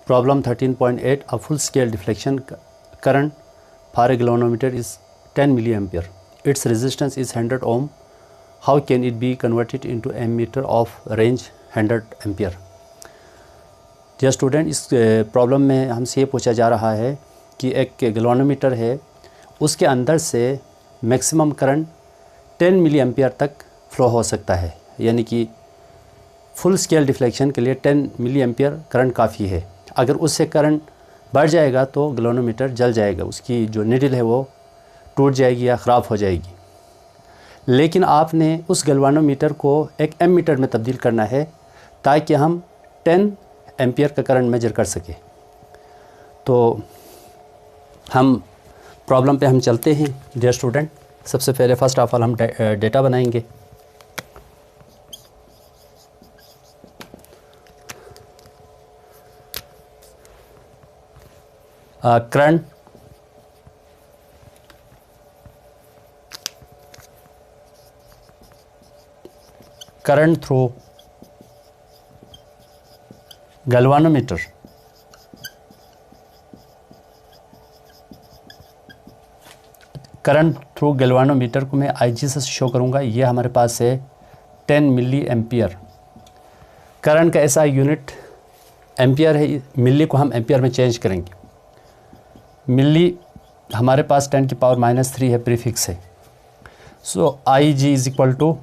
Problem 13.8, a full scale deflection current for a galvanometer is 10 milliampere. Its resistance is 100 ohm. How can it be converted into ammeter of range 100 ampere? Dear student, इस problem में हमसे ये पूछा जा रहा है कि एक गैल्वानोमीटर है, उसके अंदर से मैक्सिमम करंट 10 मिली एम्पियर तक फ्लो हो सकता है, यानी कि फुल स्केल डिफ्लेक्शन के लिए 10 मिली एम्पियर करंट काफ़ी है। अगर उससे करंट बढ़ जाएगा तो गैल्वानोमीटर जल जाएगा, उसकी जो निडल है वो टूट जाएगी या ख़राब हो जाएगी। लेकिन आपने उस गैल्वानोमीटर को एक एमीटर में तब्दील करना है ताकि हम 10 एम्पियर का करंट मेजर कर सके। तो हम प्रॉब्लम पे हम चलते हैं डियर स्टूडेंट। सबसे पहले फर्स्ट ऑफ ऑल हम डेटा बनाएंगे। Current through galvanometer current through galvanometer को मैं IG से शो करूंगा। ये हमारे पास है 10 मिली एम्पियर। करंट का ऐसा यूनिट एम्पियर है, मिली को हम एम्पियर में चेंज करेंगे। मिली हमारे पास 10 की पावर -3 है, प्रीफिक्स है। So IG is equal to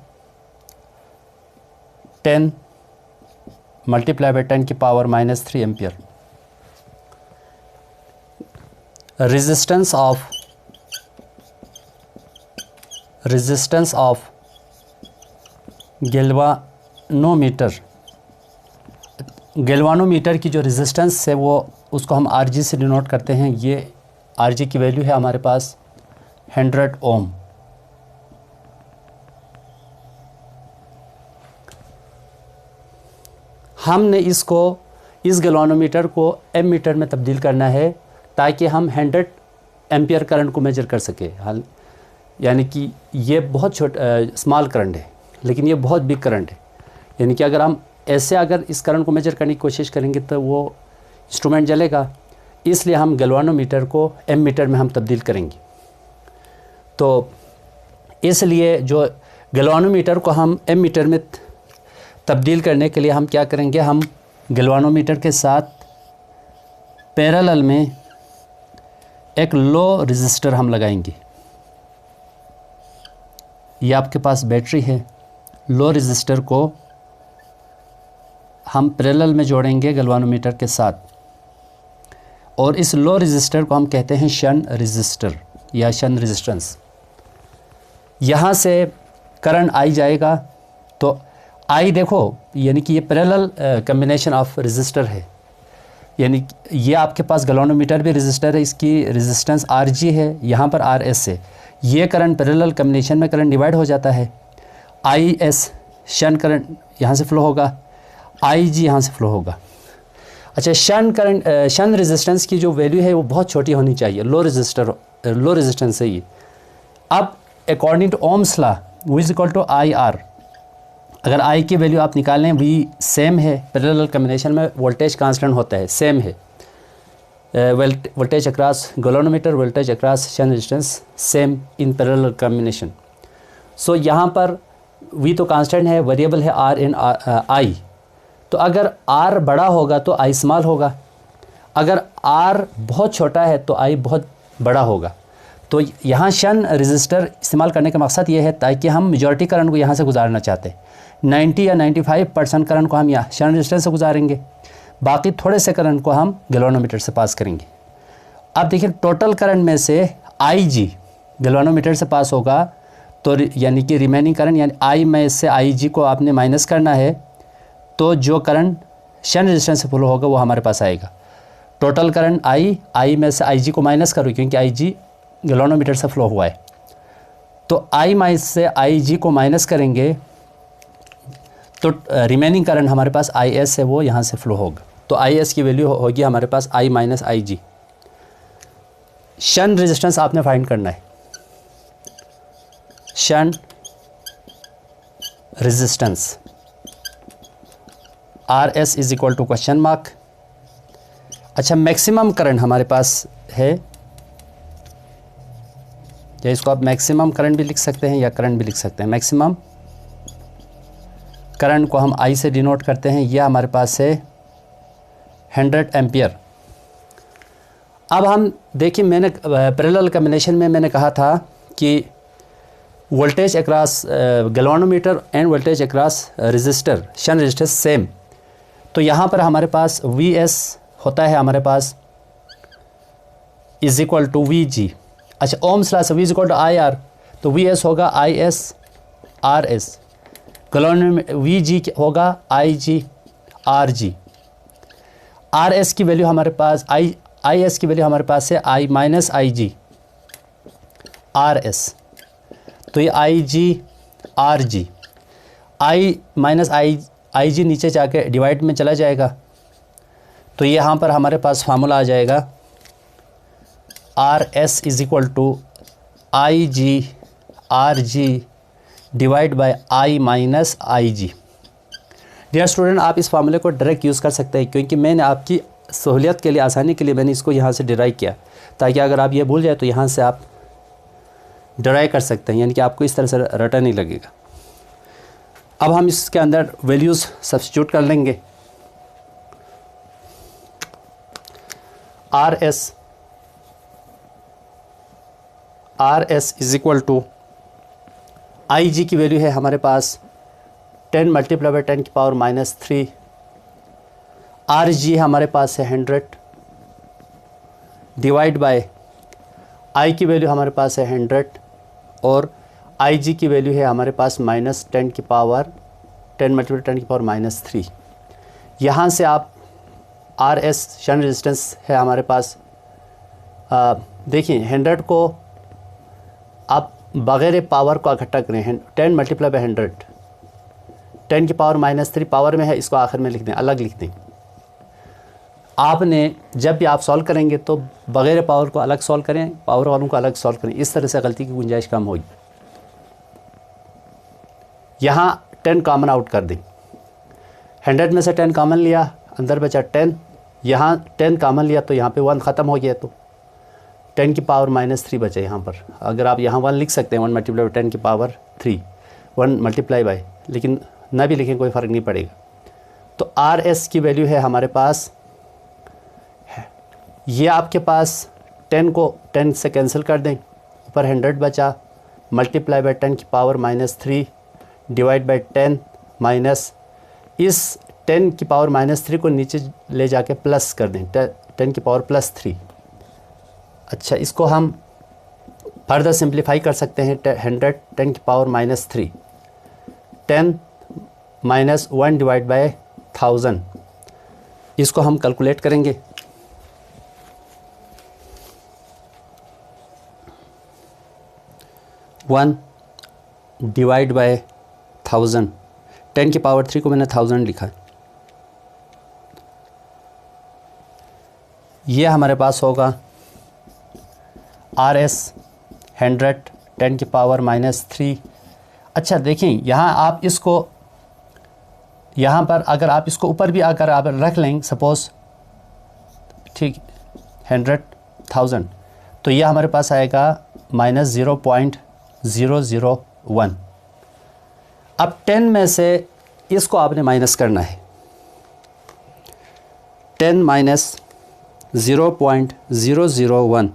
10 multiply by 10 की power -3 ampere. Resistance of galvanometer की जो रेजिस्टेंस है वो उसको हम RG से डिनोट करते हैं। ये RG की वैल्यू है हमारे पास 100 ओम। हमने इस गैल्वानोमीटर को एमीटर में तब्दील करना है ताकि हम 100 एम्पियर करंट को मेजर कर सके। यानी कि ये बहुत स्मॉल करंट है, लेकिन ये बहुत बिग करंट है। यानी कि अगर हम ऐसे अगर इस करंट को मेजर करने की कोशिश करेंगे तो वो इंस्ट्रूमेंट जलेगा, इसलिए हम गैल्वानोमीटर को एमीटर में हम तब्दील करेंगे। तो इसलिए जो गैल्वानोमीटर को हम एमीटर में तब्दील करने के लिए हम क्या करेंगे, हम गैल्वानोमीटर के साथ पैरेलल में एक लो रेजिस्टर हम लगाएंगे। ये आपके पास बैटरी है, लो रेजिस्टर को हम पैरेलल में जोड़ेंगे गैल्वानोमीटर के साथ, और इस लो रेजिस्टर को हम कहते हैं शंट रेजिस्टर या शंट रेजिस्टेंस। यहाँ से करंट आई जाएगा तो आई देखो, यानी कि ये पैरेलल कम्बिनेशन ऑफ रेजिस्टर है, यानी ये आपके पास गैल्वानोमीटर भी रेजिस्टर है, इसकी रेजिस्टेंस RG है, यहाँ पर RS है। ये करंट पैरेलल कम्बिनेशन में करंट डिवाइड हो जाता है। IS शंट करंट यहाँ से फ्लो होगा, IG यहाँ से फ्लो होगा। अच्छा, शंट रेजिस्टेंस की जो वैल्यू है वो बहुत छोटी होनी चाहिए, लो रेजिस्टेंस है ये। अब according to Ohm's law V is equal to IR, अगर I की वैल्यू आप निकालें, V सेम है, पैरेलल कम्बिनेशन में वोल्टेज कांस्टेंट होता है, सेम है। Voltage across galvanometer, voltage across shunt resistance same in parallel combination. So यहाँ पर V तो कांस्टेंट है, वेरिएबल है R इन I। तो अगर R बड़ा होगा तो I स्मॉल होगा, अगर R बहुत छोटा है तो I बहुत बड़ा होगा। तो यहाँ शंट रेजिस्टर इस्तेमाल करने का मकसद ये है ताकि हम मेजॉरिटी करंट को यहाँ से गुजारना चाहते हैं। 90 या 95% करंट को हम यहाँ शंट रेजिस्टर से गुजारेंगे, बाकी थोड़े से करंट को हम गैल्वानोमीटर से पास करेंगे। अब देखिए, टोटल करंट में से IG गैल्वानोमीटर से पास होगा, तो यानी कि रिमेनिंग करंट यानी I में से IG को आपने माइनस करना है, तो जो करंट शंट रेजिस्टेंस से फ्लो होगा वो हमारे पास आएगा। टोटल करंट I में से IG को माइनस करो, क्योंकि IG गैल्वानोमीटर से फ्लो हुआ है। तो I में से IG को माइनस करेंगे तो रिमेनिंग करंट हमारे पास IS है, वो यहाँ से फ्लो होगा। तो IS की वैल्यू होगी हमारे पास I minus IG। Shunt resistance आपने फाइंड करना है, shunt resistance RS is equal to question mark अच्छा, मैक्सिमम करंट हमारे पास है, या इसको आप मैक्सिमम करंट भी लिख सकते हैं या करंट भी लिख सकते हैं। मैक्सिमम करंट को हम आई से डिनोट करते हैं, यह हमारे पास है 100 एम्पियर। अब हम देखिए, मैंने पैरेलल कॉम्बिनेशन में मैंने कहा था कि voltage across galvanometer end voltage across register shunt resistor same. तो यहाँ पर हमारे पास वी एस होता है हमारे पास is equal to V G. अच्छा, ओम्स लॉ से V is equal to I R, तो वी एस होगा I S R S, V G होगा I G R G. R S की वैल्यू हमारे पास आई एस की वैल्यू हमारे पास है I minus I G R S, तो ये आई G R ji, I minus I जी नीचे जाके डिवाइड में चला जाएगा, तो यहाँ पर हमारे पास फार्मूला आ जाएगा R S is equal to I G R G divide by I minus I G. Dear student, आप इस फार्मूले को डायरेक्ट यूज़ कर सकते हैं, क्योंकि मैंने आपकी सहूलियत के लिए, आसानी के लिए मैंने इसको यहाँ से डिराइव किया, ताकि अगर आप ये भूल जाए तो यहाँ से आप डिराइव कर सकते हैं, यानी कि आपको इस तरह से रटा नहीं लगेगा। अब हम इसके अंदर वैल्यूज़ सब्स्टिट्यूट कर लेंगे। R S is equal to I G की वैल्यू है हमारे पास 10 मल्टीप्लाई बाई 10 की पावर -3, आर जी हमारे पास है 100 डिवाइड बाय आई की वैल्यू हमारे पास है 100 और आई जी की वैल्यू है हमारे पास -10 की पावर 10 मल्टीप्लाई 10 की पावर -3। यहाँ से आप आर एस शंट रेजिस्टेंस है हमारे पास, देखिए 100 को आप बग़ैर पावर को इकट्ठा करें, 10 मल्टीप्लाई बाई 100, 10 की पावर -3 पावर में है, इसको आखिर में लिख दें, अलग लिख दें। आपने जब भी आप सॉल्व करेंगे तो बग़ैर पावर को अलग सॉल्व करें, पावर वालों को अलग सॉल्व करें, इस तरह से गलती की गुंजाइश कम होगी। यहाँ 10 कॉमन आउट कर दें, 100 में से 10 कॉमन लिया, अंदर बचा 10, यहाँ 10 कॉमन लिया तो यहाँ पे 1 ख़त्म हो गया, तो 10 की पावर -3 बचे यहाँ पर। अगर आप यहाँ 1 लिख सकते हैं, 1 मल्टीप्लाई बाई 10 की पावर 3, 1 मल्टीप्लाई बाई, लेकिन ना भी लिखें कोई फ़र्क नहीं पड़ेगा। तो आर एस की वैल्यू है हमारे पास, ये आपके पास 10 को 10 से कैंसिल कर दें, ऊपर 100 बचा, मल्टीप्लाई बाई 10 की पावर -3 डिवाइड बाई 10 माइनस, इस 10 की पावर -3 को नीचे ले जाके प्लस कर दें, 10 की पावर +3। अच्छा, इसको हम फर्दर सिंप्लीफाई कर सकते हैं, 100 10 की पावर -3, 10 माइनस 1 डिवाइड बाय 1000, इसको हम कैलकुलेट करेंगे। वन डिवाइड बाय 1000, 10 की पावर 3 को मैंने 1000 लिखा, ये हमारे पास होगा आर एस 100 10 की पावर -3। अच्छा देखिए, यहाँ आप इसको, यहाँ पर अगर आप इसको ऊपर भी अगर आप रख लें सपोज़, ठीक, 100,000, तो यह हमारे पास आएगा -0.001। अब 10 में से इसको आपने माइनस करना है, 10 माइनस 0.001,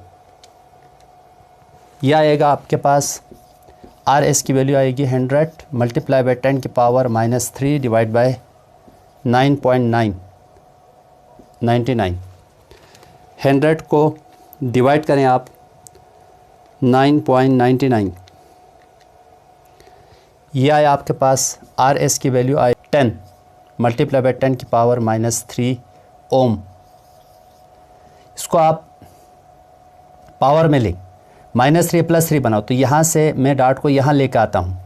यह आएगा आपके पास, आर एस की वैल्यू आएगी 100 मल्टीप्लाई बाई 10 की पावर -3 डिवाइड बाय 9.99। 100 को डिवाइड करें आप 9.99, यह आया आपके पास, आर एस की वैल्यू आई 10 मल्टीप्लाई बाई 10 की पावर -3 ओम। इसको आप पावर में लें, -3 +3 बनाओ, तो यहाँ से मैं डॉट को यहाँ लेकर आता हूँ।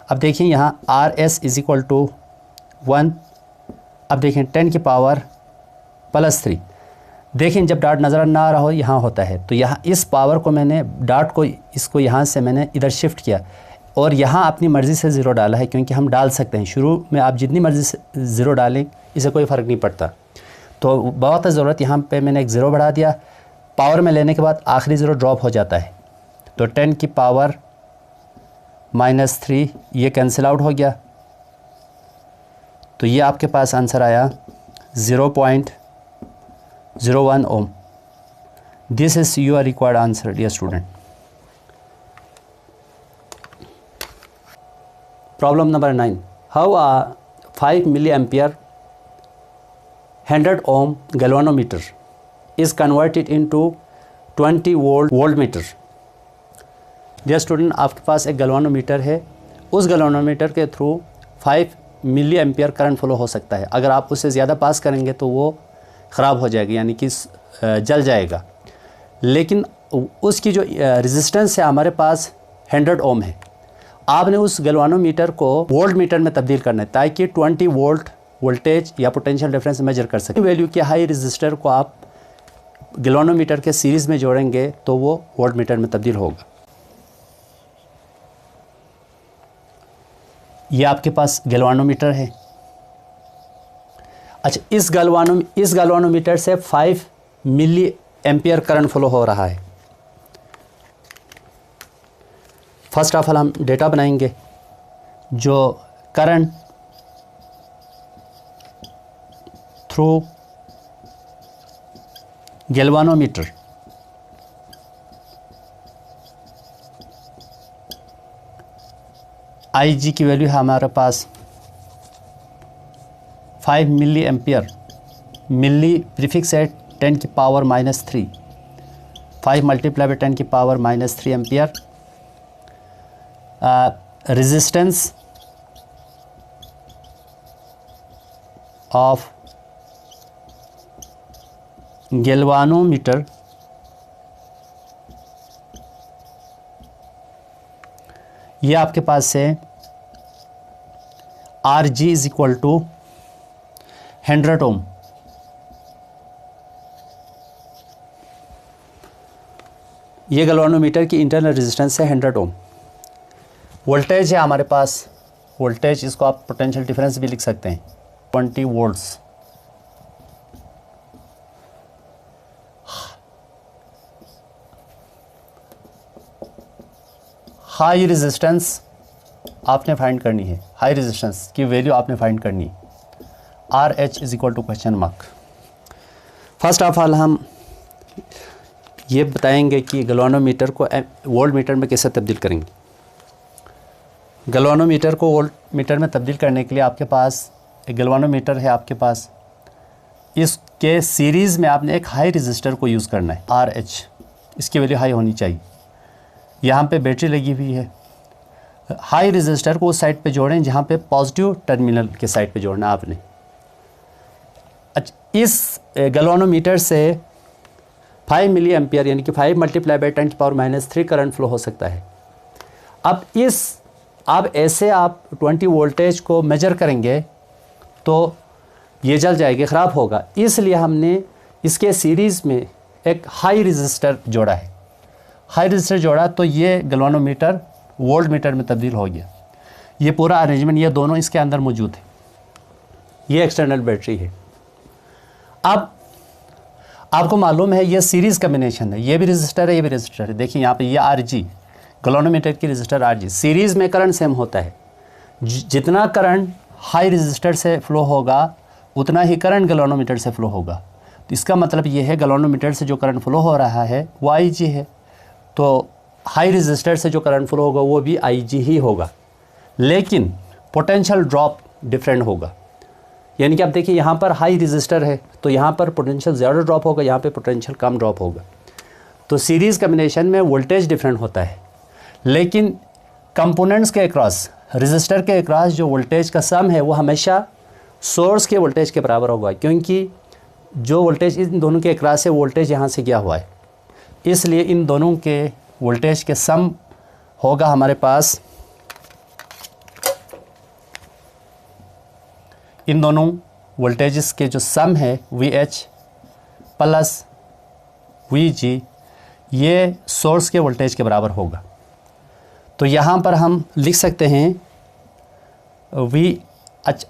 अब देखिए यहाँ R S is equal to 1, अब देखें 10 की पावर +3, देखें जब डॉट नज़र ना आ रहा हो यहाँ होता है, तो यहाँ इस पावर को मैंने डॉट को, इसको यहाँ से मैंने इधर शिफ्ट किया और यहाँ अपनी मर्ज़ी से ज़ीरो डाला है, क्योंकि हम डाल सकते हैं, शुरू में आप जितनी मर्ज़ी से ज़ीरो डालें इसे कोई फ़र्क नहीं पड़ता। तो बहुत ज़रूरत, यहाँ पे मैंने एक ज़ीरो बढ़ा दिया, पावर में लेने के बाद आखिरी ज़ीरो ड्रॉप हो जाता है, तो 10 की पावर -3 ये कैंसिल आउट हो गया। तो ये आपके पास आंसर आया 0.01 ohm. This is your required answer dear student. Problem number 9, how a 5 milliampere 100 ohm galvanometer is converted into 20 voltmeter। Dear student, आपके पास एक गैल्वानोमीटर है, उस गैल्वानोमीटर के through 5 milliampere current flow हो सकता है। अगर आप उससे ज़्यादा पास करेंगे तो वो ख़राब हो जाएगी, यानी कि जल जाएगा। लेकिन उसकी जो रेजिस्टेंस है हमारे पास 100 ओम है। आपने उस गैल्वानोमीटर को वोल्ट मीटर में तब्दील करना है ताकि 20 वोल्ट वोल्टेज या पोटेंशियल डिफरेंस मेजर कर सकें। वैल्यू के हाई रेजिस्टर को आप गैल्वानोमीटर के सीरीज़ में जोड़ेंगे तो वो वोल्ट मीटर में तब्दील होगा। ये आपके पास गैल्वानोमीटर है। अच्छा, इस गैल्वानोमीटर से 5 मिली एम्पियर करंट फ्लो हो रहा है। फर्स्ट ऑफ ऑल हम डेटा बनाएंगे, जो करंट थ्रू गैल्वानोमीटर IG की वैल्यू है हमारे पास 5 मिली एम्पियर, मिली प्रीफिक्स है 10 की पावर -3, 5 मल्टीप्लाई बाय 10 की power -3 ampere. Resistance of galvanometer ये आपके पास है RG इज इक्वल टू 100 ओम। ये गैल्वानोमीटर की इंटरनल रेजिस्टेंस है 100 ओम। वोल्टेज है हमारे पास, वोल्टेज इसको आप पोटेंशियल डिफरेंस भी लिख सकते हैं, 20 वोल्ट्स। हाई रेजिस्टेंस आपने फाइंड करनी है, हाई रेजिस्टेंस की वैल्यू आपने फाइंड करनी है, RH is equal to question mark. First of all हम ये बताएंगे कि गैल्वानोमीटर को वोल्ट मीटर में कैसे तब्दील करेंगे। गैल्वानोमीटर को वोल्ट मीटर में तब्दील करने के लिए आपके पास एक गैल्वानोमीटर है आपके पास, इसके सीरीज़ में आपने एक हाई रेजिस्टर को यूज़ करना है, RH, इसकी वैल्यू हाई होनी चाहिए। यहाँ पे बैटरी लगी हुई है, हाई रेजिस्टर को उस साइड पे जोड़ें जहाँ पे पॉजिटिव टर्मिनल के साइड पे जोड़ना आपने। अच्छा, इस गैल्वानोमीटर से 5 मिली एम्पियर यानी कि 5 मल्टीप्लाई बाय 10 की पावर -3 करंट फ्लो हो सकता है। अब ऐसे आप 20 वोल्टेज को मेजर करेंगे तो ये जल जाएगी, ख़राब होगा। इसलिए हमने इसके सीरीज़ में एक हाई रेजिस्टर जोड़ा है। हाई रेजिस्टर जोड़ा तो ये गैल्वानोमीटर वोल्ट मीटर में तब्दील हो गया। ये पूरा अरेंजमेंट ये दोनों इसके अंदर मौजूद है। ये एक्सटर्नल बैटरी है। अब आपको मालूम है ये सीरीज़ कम्बिनेशन है, ये भी रेजिस्टर है, ये भी रेजिस्टर है। देखिए यहाँ पे ये RG गैल्वानोमीटर की रेजिस्टर RG, सीरीज़ में करंट सेम होता है। जितना करंट हाई रेजिस्टर से फ़्लो होगा उतना ही करंट गैल्वानोमीटर से फ़्लो होगा। तो इसका मतलब ये है गैल्वानोमीटर से जो करंट फ़्लो हो रहा है वो IG है, तो हाई रेजिस्टर से जो करंट फ्लो होगा वो भी IG ही होगा, लेकिन पोटेंशियल ड्रॉप डिफरेंट होगा। यानी कि आप देखिए यहाँ पर हाई रेजिस्टर है तो यहाँ पर पोटेंशियल ज़्यादा ड्रॉप होगा, यहाँ पे पोटेंशियल कम ड्रॉप होगा। तो सीरीज़ कम्बिनेशन में वोल्टेज डिफरेंट होता है, लेकिन कंपोनेंट्स के अक्रॉस, रेजिस्टर के अक्रॉस जो वोल्टेज का सम है वो हमेशा सोर्स के वोल्टेज के बराबर होगा, क्योंकि जो वोल्टेज इन दोनों के अक्रॉस है वोल्टेज यहाँ से गया हुआ है, इसलिए इन दोनों के वोल्टेज के सम होगा हमारे पास, इन दोनों वोल्टेजेस के जो सम है VH प्लस VG ये सोर्स के वोल्टेज के बराबर होगा। तो यहाँ पर हम लिख सकते हैं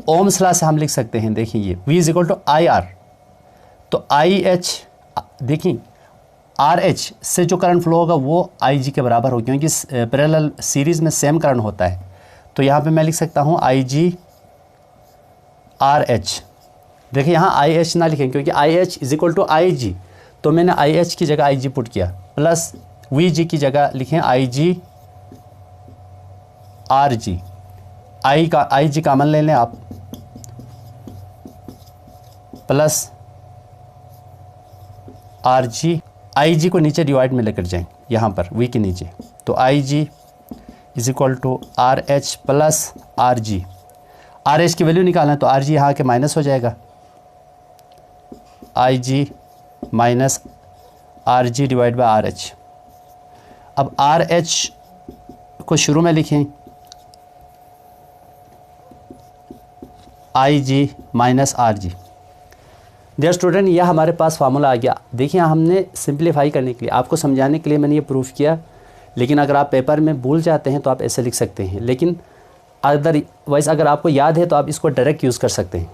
ओम्स लॉ से हम लिख सकते हैं, देखिए ये V is equal to IR, तो आई एच, देखिए आर एच से जो करंट फ्लो होगा वो आई जी के बराबर होगा, क्योंकि पैरेलल सीरीज़ में सेम करंट होता है। तो यहाँ पे मैं लिख सकता हूँ आई जी आर एच। देखिए यहाँ आई एच ना लिखें, क्योंकि I H is equal to I G, तो मैंने आई एच की जगह आई जी पुट किया, प्लस वी जी की जगह लिखें I G R ji. I ji common ले लें आप, प्लस आर जी। आई जी को नीचे डिवाइड में लेकर जाएं, यहाँ पर वी के नीचे, तो I G is equal to R H plus R G. R H की वैल्यू निकालना है तो आर जी यहाँ के माइनस हो जाएगा, I G minus R G divide by R H. अब आर एच को शुरू में लिखें, I G minus R G. Dear student, यह हमारे पास फार्मूला आ गया। देखिए हमने सिंप्लीफाई करने के लिए, आपको समझाने के लिए मैंने ये प्रूफ किया, लेकिन अगर आप पेपर में भूल जाते हैं तो आप ऐसे लिख सकते हैं, लेकिन अदरवाइज अगर आपको याद है तो आप इसको डायरेक्ट यूज़ कर सकते हैं।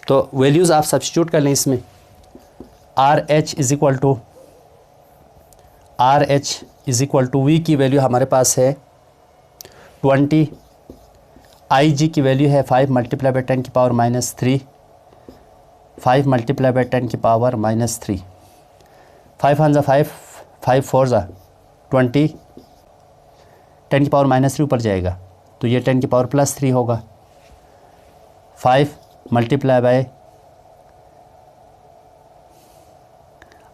तो वैल्यूज़ आप सब्स्टिट्यूट कर लें इसमें। R H is equal to V की वैल्यू हमारे पास है 20, आई जी की वैल्यू है 5 मल्टीप्लाई बाई 10 की पावर माइनस 3, 5 मल्टीप्लाई बाई 10 की पावर माइनस 3, 5 वन ज़ा 5, 5 4 ज़ा 20, 10 की पावर माइनस 3 ऊपर जाएगा तो ये 10 की पावर प्लस 3 होगा। 5 मल्टीप्लाई बाय,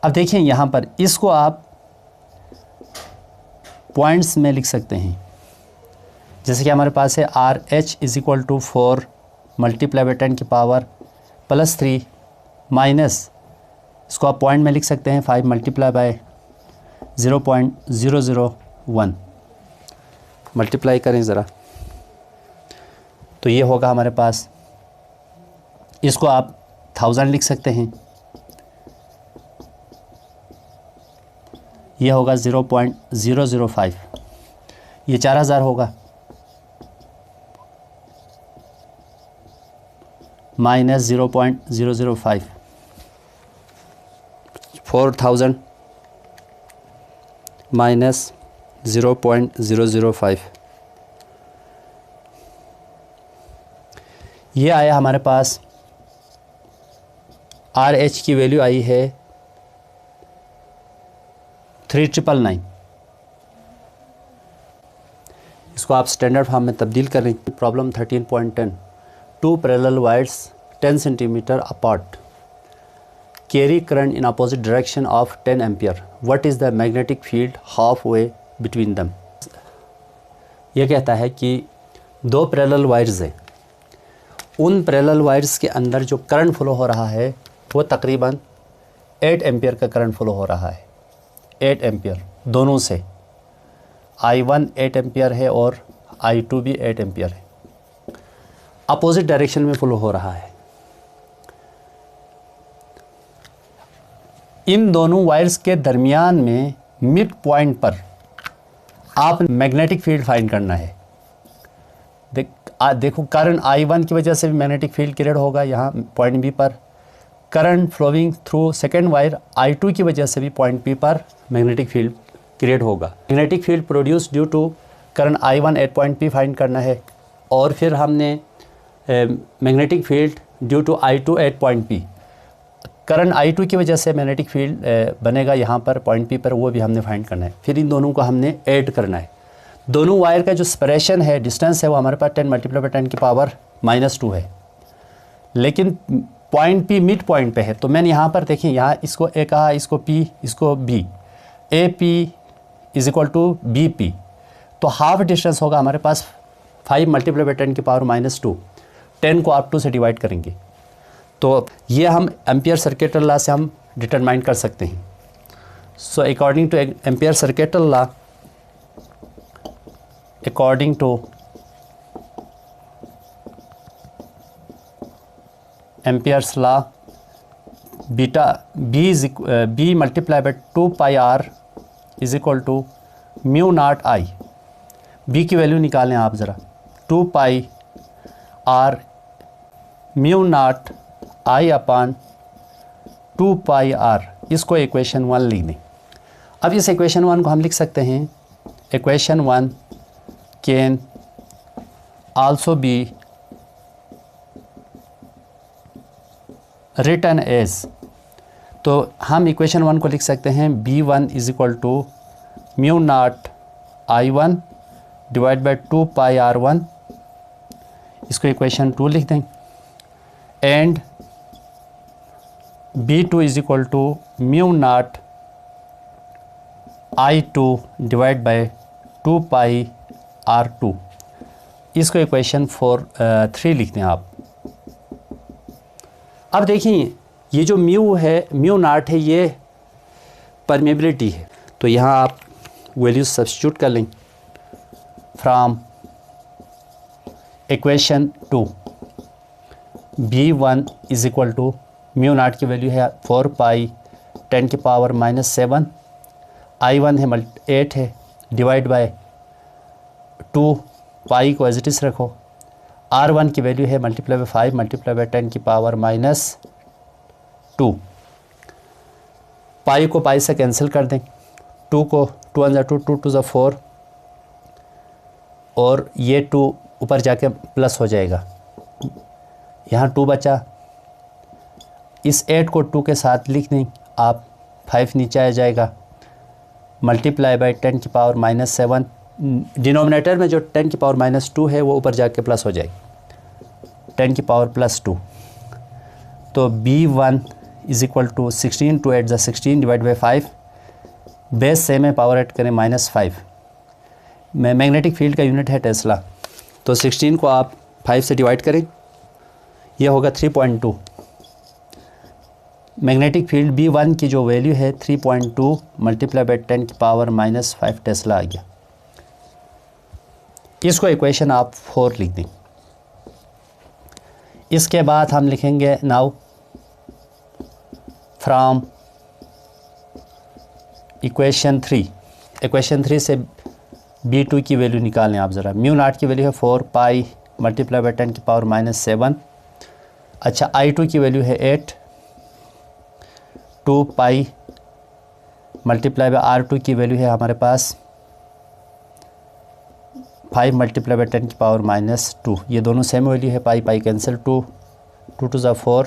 अब देखिए यहाँ पर इसको आप पॉइंट्स में लिख सकते हैं, जैसे कि हमारे पास है R H is equal to 4 multiply by 10 की पावर प्लस 3 माइनस, इसको आप पॉइंट में लिख सकते हैं 5 मल्टीप्लाई बाय 0.001, मल्टीप्लाई करें ज़रा तो ये होगा हमारे पास, इसको आप 1000 लिख सकते हैं, ये होगा 0.005, ये 4000 होगा, माइनस 0.005, 4000 माइनस 0.005, ये आया हमारे पास। आर एच की वैल्यू आई है 3999, इसको आप स्टैंडर्ड फॉर्म में तब्दील करें। Problem 13.10, two parallel wires 10 centimetre apart carry current in opposite direction of 10 ampere, what is the magnetic field half way between them. यह कहता है कि दो पैरेलल वायर्स हैं, उन पैरेलल वायर्स के अंदर जो करंट फ्लो हो रहा है वो तकरीबन 8 एम्पियर का करंट फ्लो हो रहा है, 8 एम्पियर दोनों से, I1 8 एम्पियर है और I2 भी 8 एम्पियर है, अपोजिट डायरेक्शन में फ्लो हो रहा है। इन दोनों वायर्स के दरमियान में मिड पॉइंट पर आप मैग्नेटिक फील्ड फाइंड करना है। देखो करंट I1 की वजह से भी मैग्नेटिक फील्ड क्रिएट होगा यहाँ पॉइंट बी पर, current flowing through second wire I2 की वजह से भी पॉइंट बी पर मैग्नेटिक फील्ड क्रिएट होगा। Magnetic field produce due to current I1 at point P find करना है, और फिर हमने magnetic field due to I2 at point P, current I2 की वजह से मैग्नेटिक फील्ड बनेगा यहाँ पर पॉइंट पी पर, वो भी हमने फाइंड करना है। फिर इन दोनों को हमने ऐड करना है। दोनों वायर का जो सेपरेशन है, डिस्टेंस है, वो हमारे पास 10 मल्टीप्लाई बाई 10 की पावर माइनस 2 है, लेकिन पॉइंट पी मिड पॉइंट पे है। तो मैंने यहाँ पर देखिए, यहाँ इसको ए कहा, इसको पी, इसको B, A P is equal to B P, तो हाफ डिस्टेंस होगा हमारे पास 5 मल्टीप्लाई बाई 10 की पावर माइनस 2, 10 को आप 2 से डिवाइड करेंगे, तो ये हम एम्पियर सर्किटल लॉ से हम डिटरमाइन कर सकते हैं। So according two ampere circuital law, according to Ampere's law, beta b multiplied by 2 pi r is equal to mu naught I। b की वैल्यू निकालें आप ज़रा, 2 pi r mu naught I upon 2 pi R, इसको equation 1 लिख दें। अब इस इक्वेशन 1 को हम लिख सकते हैं, equation 1 can also be written as, तो हम इक्वेशन 1 को लिख सकते हैं B1 is equal to mu naught I1 divide by 2 pi R1, इसको इक्वेशन 2 लिख दें, and B2 is equal to mu naught I2 divide by 2 pi R2, इसको इक्वेशन 3 लिख दें आप। अब देखिए ये जो म्यू है, म्यू नॉट है, ये परमेबिलिटी है, तो यहाँ आप वैल्यूज सब्स्टिट्यूट कर लें from equation 2। B1 is equal to mu naught की वैल्यू है 4 पाई 10 की पावर -7, I1 है 8 है, डिवाइड बाय 2 पाई को एज इट इज़ रखो, R1 की वैल्यू है मल्टीप्लाई बाई 5 मल्टीप्लाई बाई 10 की पावर -2, पाई को पाई से कैंसिल कर दें, 2 को 2 × 2 2 2 4, और ये 2 ऊपर जाके प्लस हो जाएगा, यहाँ 2 बचा, इस 8 को 2 के साथ लिख दें आप, 5 नीचे आ जाएगा, मल्टीप्लाई बाई 10 की पावर -7, डिनोमिनेटर में जो 10 की पावर -2 है वो ऊपर जाके प्लस हो जाएगी, 10 की पावर +2, तो B1 is equal to 16 2 8 16 divide by 5, base same है, पावर ऐड करें -5, मैग्नेटिक फील्ड का यूनिट है टेस्ला, तो 16 को आप 5 से डिवाइड करें, यह होगा 3.2। मैग्नेटिक फील्ड B1 की जो वैल्यू है 3.2 मल्टीप्लाई बाई 10 की पावर -5 टेस्ला आ गया, इसको इक्वेशन आप 4 लिख दें। इसके बाद हम लिखेंगे नाउ फ्रॉम इक्वेशन 3, इक्वेशन 3 से B2 की वैल्यू निकालें आप ज़रा, म्यू नॉट की वैल्यू है 4 पाई मल्टीप्लाई बाई 10 की पावर -7, अच्छा I2 की वैल्यू है 8, 2 पाई मल्टीप्लाई बाई R2 की वैल्यू है हमारे पास 5 मल्टीप्लाई बाई 10 की पावर -2, ये दोनों सेम वैल्यू है, पाई पाई कैंसिल, 2 2 2 4,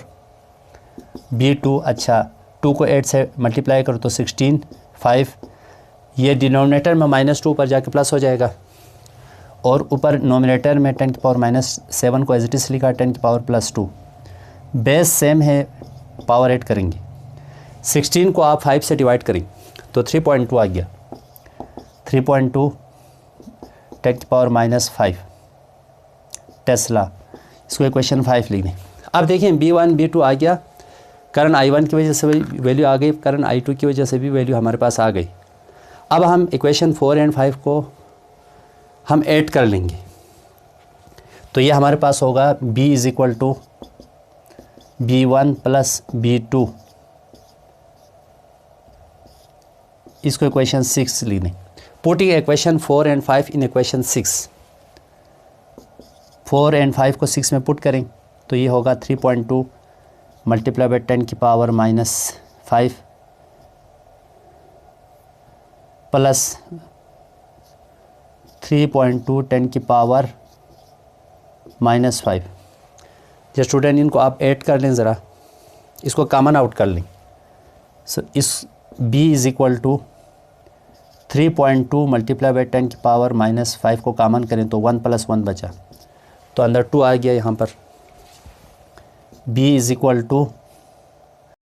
B2 अच्छा 2 को 8 से मल्टीप्लाई करो तो 16, 5, ये डिनोमिनेटर में -2 ऊपर जाके प्लस हो जाएगा, और ऊपर नोमिनेटर में 10 की पावर -7 को एज इट इज़ लिखा, 10 की पावर +2, बेस सेम है, पावर ऐड करेंगे, 16 को आप 5 से डिवाइड करें तो 3.2 आ गया, 3.2 10 की पावर -5 टेस्ला, इसको इक्वेशन 5 लिख दें। अब देखिए B1 B2 आ गया, करंट I1 की वजह से भी वैल्यू आ गई, करंट I2 की वजह से भी वैल्यू हमारे पास आ गई। अब हम इक्वेशन 4 एंड 5 को हम ऐड कर लेंगे, तो ये हमारे पास होगा B is equal to B1 plus B2, इसको इक्वेशन 6 लिख दें। Putting equation 4 and 5 in equation 6, 4 and 5 को 6 में पुट करें तो ये होगा 3.2 मल्टीप्लाई बाई 10 की पावर -5 प्लस 3.2 10 की पावर -5। जो स्टूडेंट इनको आप ऐड कर लें ज़रा, इसको कॉमन आउट कर लें, सो इस B is equal to 3.2 multiply by 10 की पावर -5 को कॉमन करें तो 1 + 1 बचा, तो अंदर 2 आ गया, यहाँ पर B इज़ इक्वल टू